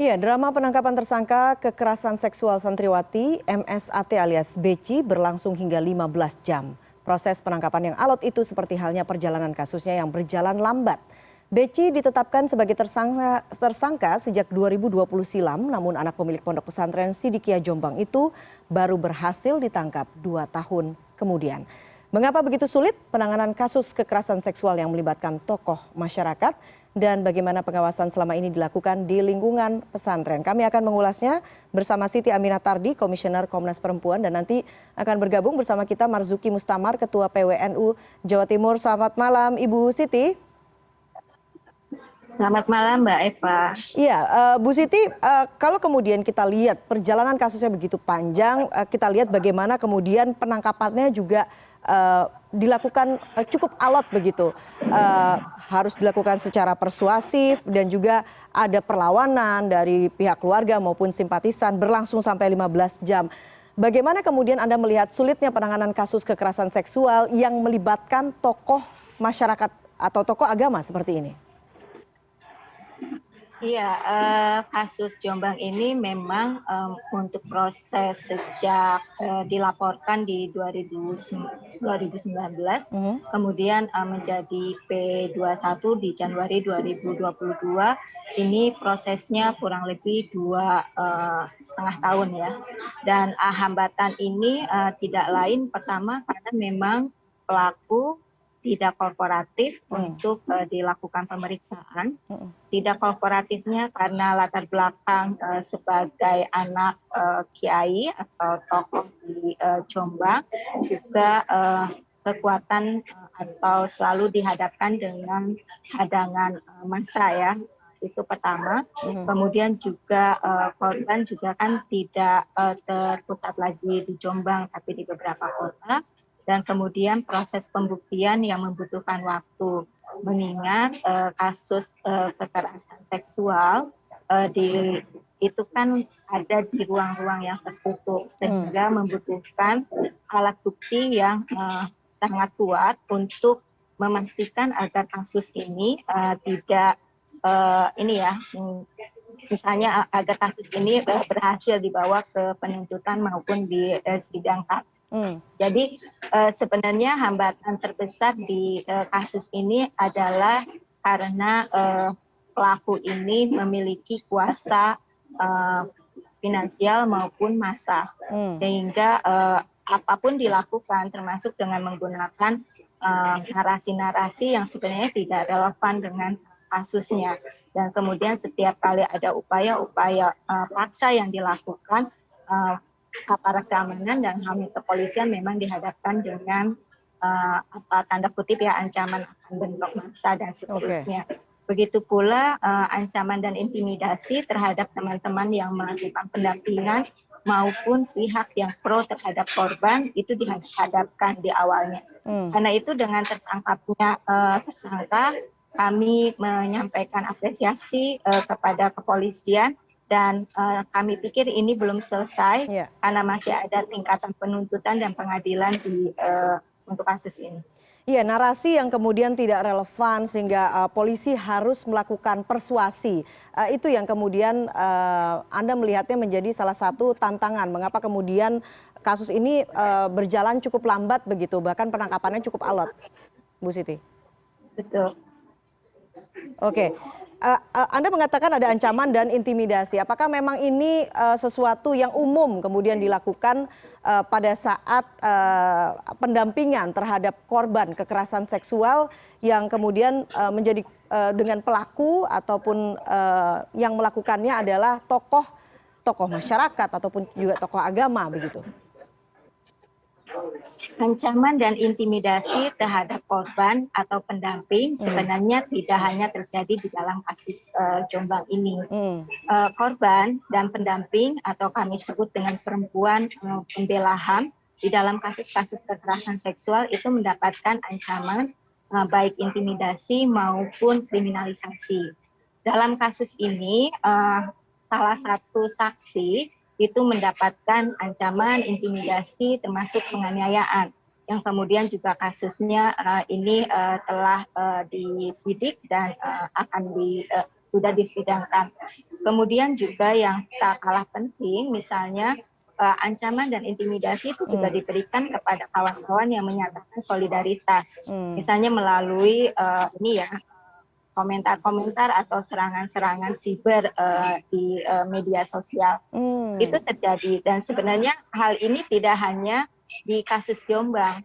Ya, drama penangkapan tersangka kekerasan seksual santriwati MSAT alias Beci berlangsung hingga 15 jam. Proses penangkapan yang alot itu seperti halnya perjalanan kasusnya yang berjalan lambat. Beci ditetapkan sebagai tersangka sejak 2020 silam, namun anak pemilik pondok pesantren Sidikiah Jombang itu baru berhasil ditangkap 2 tahun kemudian. Mengapa begitu sulit penanganan kasus kekerasan seksual yang melibatkan tokoh masyarakat dan bagaimana pengawasan selama ini dilakukan di lingkungan pesantren? Kami akan mengulasnya bersama Siti Aminatardi, Komisioner Komnas Perempuan, dan nanti akan bergabung bersama kita Marzuki Mustamar, Ketua PWNU Jawa Timur. Selamat malam Ibu Siti. Selamat malam Mbak Eva. Iya, Bu Siti, kalau kemudian kita lihat perjalanan kasusnya begitu panjang, kita lihat bagaimana kemudian penangkapannya juga dilakukan cukup alot begitu. Harus dilakukan secara persuasif dan juga ada perlawanan dari pihak keluarga maupun simpatisan berlangsung sampai 15 jam. Bagaimana kemudian Anda melihat sulitnya penanganan kasus kekerasan seksual yang melibatkan tokoh masyarakat atau tokoh agama seperti ini? Iya, kasus Jombang ini memang untuk proses sejak dilaporkan di 2019, kemudian menjadi P21 di Januari 2022. Ini prosesnya kurang lebih 2,5 tahun ya. Dan hambatan ini tidak lain, pertama karena memang pelaku tidak kooperatif untuk dilakukan pemeriksaan. Tidak kooperatifnya karena latar belakang sebagai anak kiai atau tokoh di Jombang, juga kekuatan atau selalu dihadapkan dengan hadangan massa ya. Itu pertama. Kemudian juga korban juga kan tidak terpusat lagi di Jombang tapi di beberapa kota. Dan kemudian proses pembuktian yang membutuhkan waktu, mengingat kasus kekerasan seksual itu kan ada di ruang-ruang yang tertutup, sehingga membutuhkan alat bukti yang sangat kuat untuk memastikan agar kasus ini tidak misalnya agar kasus ini berhasil dibawa ke penuntutan maupun disidangkan. Jadi sebenarnya hambatan terbesar di kasus ini adalah karena pelaku ini memiliki kuasa finansial maupun massa, sehingga apapun dilakukan termasuk dengan menggunakan narasi-narasi yang sebenarnya tidak relevan dengan kasusnya. Dan kemudian setiap kali ada upaya-upaya paksa yang dilakukan, aparat keamanan dan kami kepolisian memang dihadapkan dengan tanda kutip ya ancaman akan bentrok massa dan seterusnya. Begitu pula ancaman dan intimidasi terhadap teman-teman yang melakukan pendampingan maupun pihak yang pro terhadap korban itu dihadapkan di awalnya. Karena itu dengan tertangkapnya tersangka, kami menyampaikan apresiasi kepada kepolisian. Dan kami pikir ini belum selesai karena masih ada tingkatan penuntutan dan pengadilan untuk kasus ini. Iya, narasi yang kemudian tidak relevan sehingga polisi harus melakukan persuasi. Itu yang kemudian Anda melihatnya menjadi salah satu tantangan. Mengapa kemudian kasus ini berjalan cukup lambat begitu, bahkan penangkapannya cukup alot, Bu Siti? Betul. Oke. Anda mengatakan ada ancaman dan intimidasi. Apakah memang ini sesuatu yang umum kemudian dilakukan pada saat pendampingan terhadap korban kekerasan seksual yang kemudian menjadi dengan pelaku ataupun yang melakukannya adalah tokoh masyarakat ataupun juga tokoh agama begitu? Ancaman dan intimidasi terhadap korban atau pendamping sebenarnya tidak hanya terjadi di dalam kasus Jombang ini. Korban dan pendamping atau kami sebut dengan perempuan pembela HAM di dalam kasus-kasus kekerasan seksual itu mendapatkan ancaman baik intimidasi maupun kriminalisasi. Dalam kasus ini salah satu saksi itu mendapatkan ancaman, intimidasi, termasuk penganiayaan. Yang kemudian juga kasusnya ini telah disidik dan sudah disidangkan. Kemudian juga yang tak kalah penting, misalnya ancaman dan intimidasi itu juga diberikan kepada kawan-kawan yang menyatakan solidaritas. Misalnya melalui ini ya, komentar-komentar atau serangan-serangan siber di media sosial. Itu terjadi, dan sebenarnya hal ini tidak hanya di kasus Jombang.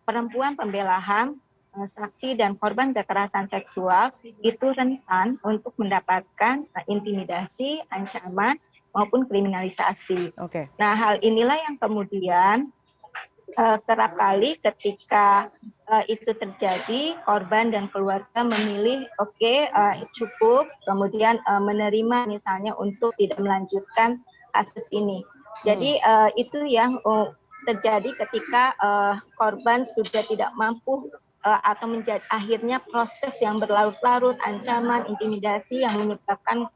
Perempuan pembela HAM, saksi dan korban kekerasan seksual itu rentan untuk mendapatkan intimidasi, ancaman maupun kriminalisasi. Nah, hal inilah yang kemudian kerap kali ketika itu terjadi, korban dan keluarga memilih cukup, kemudian menerima misalnya untuk tidak melanjutkan kasus ini. Jadi itu yang terjadi ketika korban sudah tidak mampu atau akhirnya proses yang berlarut-larut, ancaman, intimidasi yang menyebabkan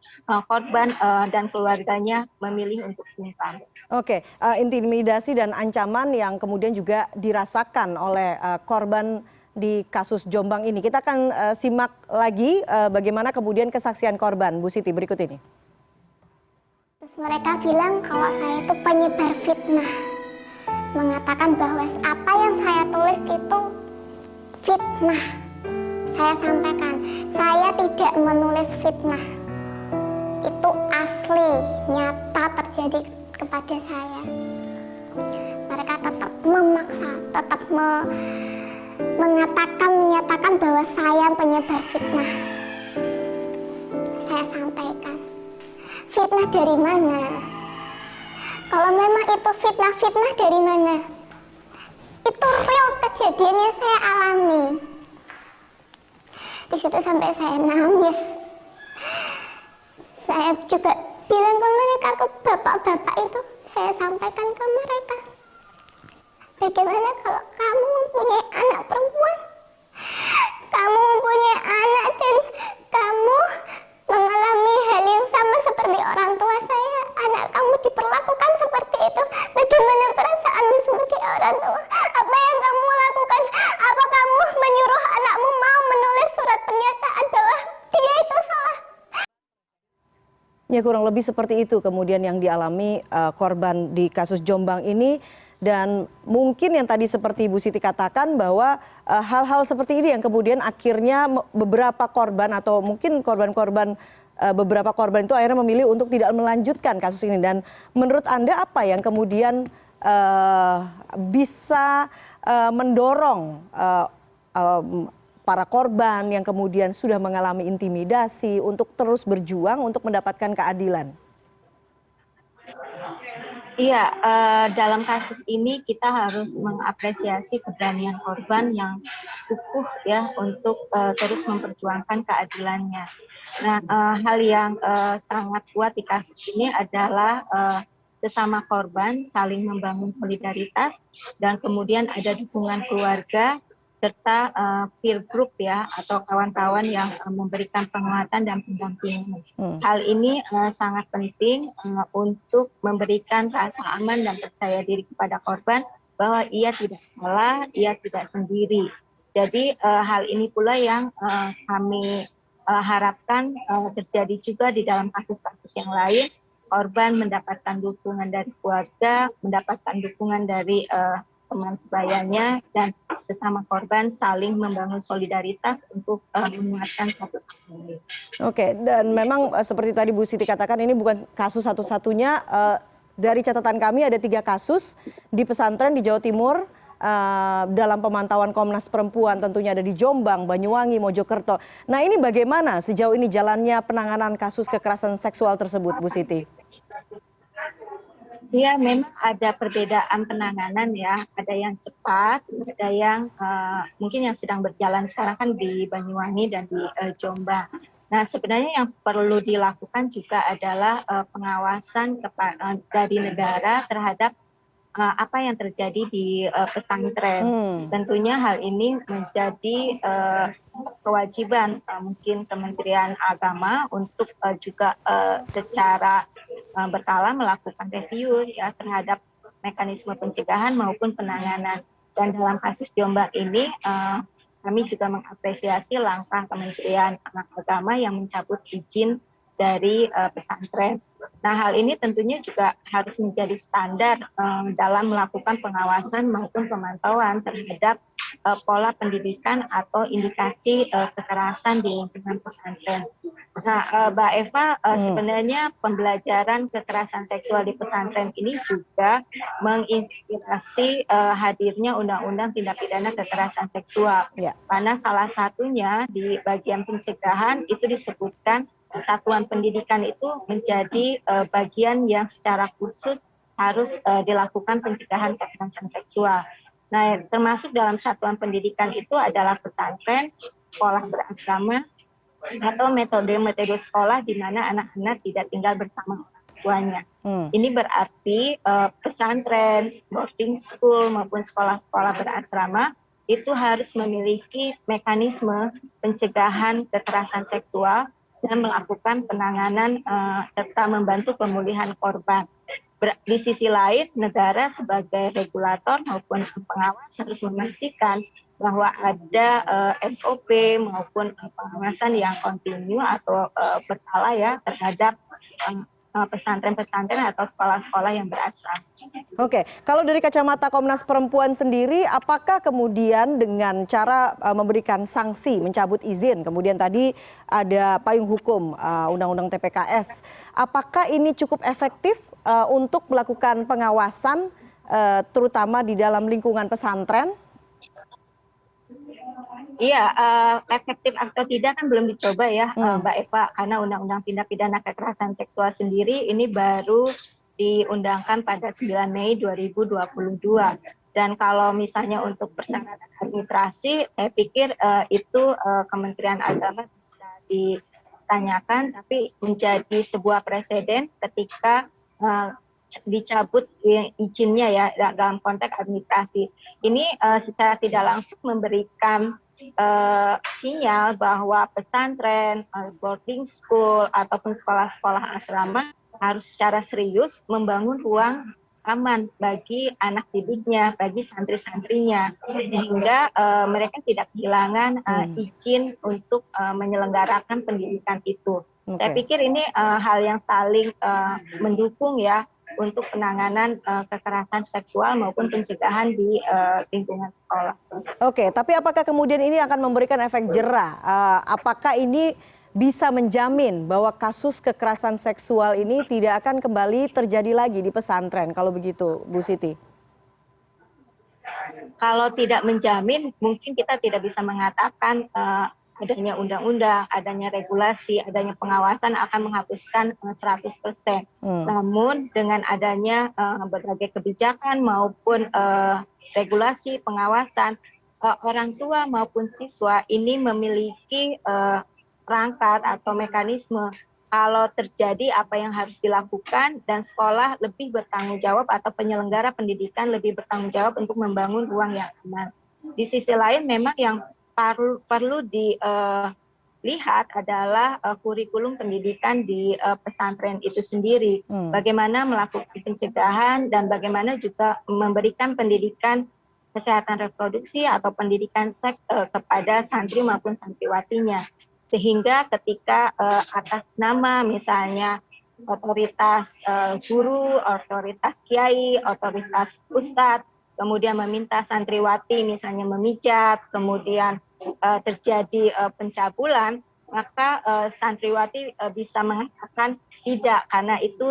korban dan keluarganya memilih untuk sungkan. Oke, intimidasi dan ancaman yang kemudian juga dirasakan oleh korban di kasus Jombang ini. Kita akan simak lagi bagaimana kemudian kesaksian korban, Bu Siti, berikut ini. Terus mereka bilang kalau saya itu penyebar fitnah, mengatakan bahwa apa yang saya tulis itu fitnah. Saya sampaikan, saya tidak menulis fitnah. Itu asli, nyata terjadi kepada saya. Mereka tetap memaksa, tetap menyatakan bahwa saya penyebar fitnah. Saya sampaikan, fitnah dari mana? Kalau memang itu fitnah dari mana? Itu real kejadian yang saya alami. Di situ sampai saya nangis. Saya juga bilang ke mereka, ke bapak-bapak itu, saya sampaikan ke mereka, bagaimana kalau kamu mempunyai anak perempuan, kamu mempunyai anak dan kamu mengalami hal yang sama seperti orang tua saya, anak kamu diperlakukan seperti itu, bagaimana perasaanmu sebagai orang tua? Apa yang kamu lakukan? Apa kamu menyuruh anakmu mau menulis surat pernyataan bahwa dia itu salah? Ya, kurang lebih seperti itu kemudian yang dialami korban di kasus Jombang ini, dan mungkin yang tadi seperti Bu Siti katakan bahwa hal-hal seperti ini yang kemudian akhirnya beberapa korban atau mungkin beberapa korban itu akhirnya memilih untuk tidak melanjutkan kasus ini. Dan menurut Anda apa yang kemudian bisa mendorong para korban yang kemudian sudah mengalami intimidasi untuk terus berjuang untuk mendapatkan keadilan? Iya, dalam kasus ini kita harus mengapresiasi keberanian korban yang kukuh ya untuk terus memperjuangkan keadilannya. Nah, hal yang sangat kuat di kasus ini adalah sesama korban saling membangun solidaritas, dan kemudian ada dukungan keluarga serta peer group ya, atau kawan-kawan yang memberikan penguatan dan pendampingan. Hal ini sangat penting untuk memberikan rasa aman dan percaya diri kepada korban bahwa ia tidak salah, ia tidak sendiri. Jadi hal ini pula yang kami harapkan terjadi juga di dalam kasus-kasus yang lain. Korban mendapatkan dukungan dari keluarga, mendapatkan dukungan dari teman sebayanya, dan sesama korban saling membangun solidaritas untuk menguatkan satu sama lain. Oke, dan memang seperti tadi Bu Siti katakan, ini bukan kasus satu-satunya. Dari catatan kami ada 3 kasus di pesantren di Jawa Timur dalam pemantauan Komnas Perempuan, tentunya ada di Jombang, Banyuwangi, Mojokerto. Nah, ini bagaimana sejauh ini jalannya penanganan kasus kekerasan seksual tersebut, Bu Siti? Ya, memang ada perbedaan penanganan ya, ada yang cepat, ada yang mungkin yang sedang berjalan sekarang kan di Banyuwangi dan di Jombang. Nah, sebenarnya yang perlu dilakukan juga adalah pengawasan dari negara terhadap apa yang terjadi di pesantren. Tentunya hal ini menjadi kewajiban mungkin Kementerian Agama untuk juga secara berkala melakukan review ya terhadap mekanisme pencegahan maupun penanganan. Dan dalam kasus Jombang ini kami juga mengapresiasi langkah Kementerian Agama yang mencabut izin dari pesantren. Nah, hal ini tentunya juga harus menjadi standar dalam melakukan pengawasan maupun pemantauan terhadap pola pendidikan atau indikasi kekerasan di lingkungan pesantren. Nah, Mbak Eva, sebenarnya pembelajaran kekerasan seksual di pesantren ini juga menginspirasi hadirnya Undang-Undang Tindak Pidana Kekerasan Seksual. Ya. Karena salah satunya di bagian pencegahan itu disebutkan satuan pendidikan itu menjadi bagian yang secara khusus harus dilakukan pencegahan kekerasan seksual. Nah, termasuk dalam satuan pendidikan itu adalah pesantren, sekolah berasrama, atau metode-metode sekolah di mana anak-anak tidak tinggal bersama orang tuanya. Ini berarti pesantren, boarding school maupun sekolah-sekolah berasrama itu harus memiliki mekanisme pencegahan kekerasan seksual dan melakukan penanganan serta membantu pemulihan korban. Di sisi lain, negara sebagai regulator maupun pengawas harus memastikan bahwa ada SOP maupun pengawasan yang kontinu atau berkala ya terhadap pesantren-pesantren atau sekolah-sekolah yang berasrama. Oke, kalau dari kacamata Komnas Perempuan sendiri, apakah kemudian dengan cara memberikan sanksi, mencabut izin, kemudian tadi ada payung hukum Undang-Undang TPKS, apakah ini cukup efektif untuk melakukan pengawasan terutama di dalam lingkungan pesantren? Iya, efektif atau tidak kan belum dicoba ya, Mbak Eva, karena Undang-Undang Tindak Pidana Kekerasan Seksual sendiri ini baru diundangkan pada 9 Mei 2022. Dan kalau misalnya untuk persyaratan administrasi, saya pikir itu Kementerian Agama bisa ditanyakan, tapi menjadi sebuah preseden ketika dicabut izinnya ya dalam konteks administrasi. Ini secara tidak langsung memberikan sinyal bahwa pesantren, boarding school ataupun sekolah-sekolah asrama harus secara serius membangun ruang aman bagi anak didiknya, bagi santri-santrinya, sehingga mereka tidak kehilangan izin untuk menyelenggarakan pendidikan itu. Saya pikir ini hal yang saling mendukung ya untuk penanganan kekerasan seksual maupun pencegahan di lingkungan sekolah. Oke, tapi apakah kemudian ini akan memberikan efek jera? Apakah ini bisa menjamin bahwa kasus kekerasan seksual ini tidak akan kembali terjadi lagi di pesantren kalau begitu, Bu Siti? Kalau tidak menjamin, mungkin kita tidak bisa mengatakan adanya undang-undang, adanya regulasi, adanya pengawasan akan menghapuskan 100%. Namun dengan adanya berbagai kebijakan maupun regulasi pengawasan, orang tua maupun siswa ini memiliki perangkat atau mekanisme kalau terjadi apa yang harus dilakukan dan sekolah lebih bertanggung jawab atau penyelenggara pendidikan lebih bertanggung jawab untuk membangun ruang yang aman. Di sisi lain memang yang perlu dilihat adalah kurikulum pendidikan di pesantren itu sendiri. Bagaimana melakukan pencegahan dan bagaimana juga memberikan pendidikan kesehatan reproduksi atau pendidikan seks kepada santri maupun santriwatinya. Sehingga ketika atas nama misalnya otoritas guru, otoritas kiai, otoritas ustadz, kemudian meminta santriwati misalnya memijat, kemudian terjadi pencabulan, maka santriwati bisa mengatakan tidak karena itu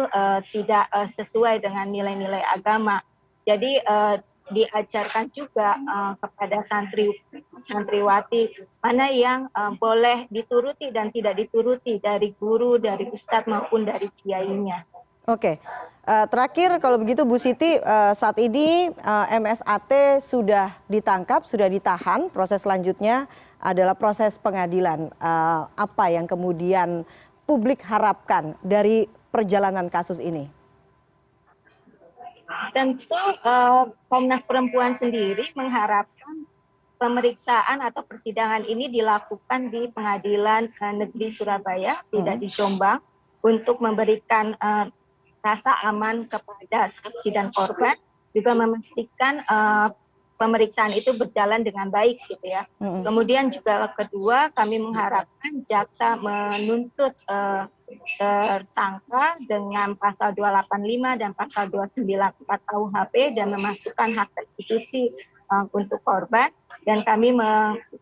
tidak sesuai dengan nilai-nilai agama. Jadi diajarkan juga kepada santriwati mana yang boleh dituruti dan tidak dituruti dari guru, dari ustadz maupun dari kiainya. Oke, terakhir kalau begitu Bu Siti, saat ini MSAT sudah ditangkap, sudah ditahan, proses selanjutnya adalah proses pengadilan. Apa yang kemudian publik harapkan dari perjalanan kasus ini? Tentu Komnas Perempuan sendiri mengharapkan pemeriksaan atau persidangan ini dilakukan di Pengadilan Negeri Surabaya, tidak di Jombang, untuk memberikan rasa aman kepada saksi dan korban, juga memastikan pemeriksaan itu berjalan dengan baik gitu ya. Kemudian juga kedua, kami mengharapkan jaksa menuntut tersangka dengan pasal 285 dan pasal 294 KUHP dan memasukkan hak restitusi untuk korban. Dan kami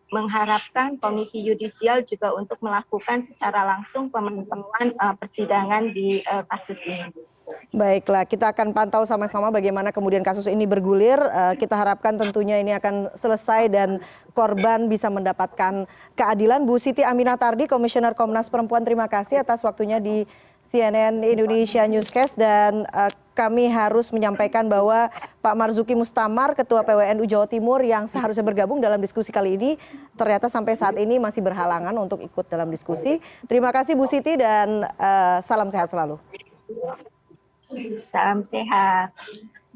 mengharapkan Komisi Yudisial juga untuk melakukan secara langsung pemantauan persidangan di kasus ini. Baiklah, kita akan pantau sama-sama bagaimana kemudian kasus ini bergulir. Kita harapkan tentunya ini akan selesai dan korban bisa mendapatkan keadilan. Bu Siti Aminatardi, Komisioner Komnas Perempuan, terima kasih atas waktunya di CNN Indonesia Newscast. Dan kami harus menyampaikan bahwa Pak Marzuki Mustamar, Ketua PWNU Jawa Timur yang seharusnya bergabung dalam diskusi kali ini, ternyata sampai saat ini masih berhalangan untuk ikut dalam diskusi. Terima kasih Bu Siti dan salam sehat selalu. Salam sehat.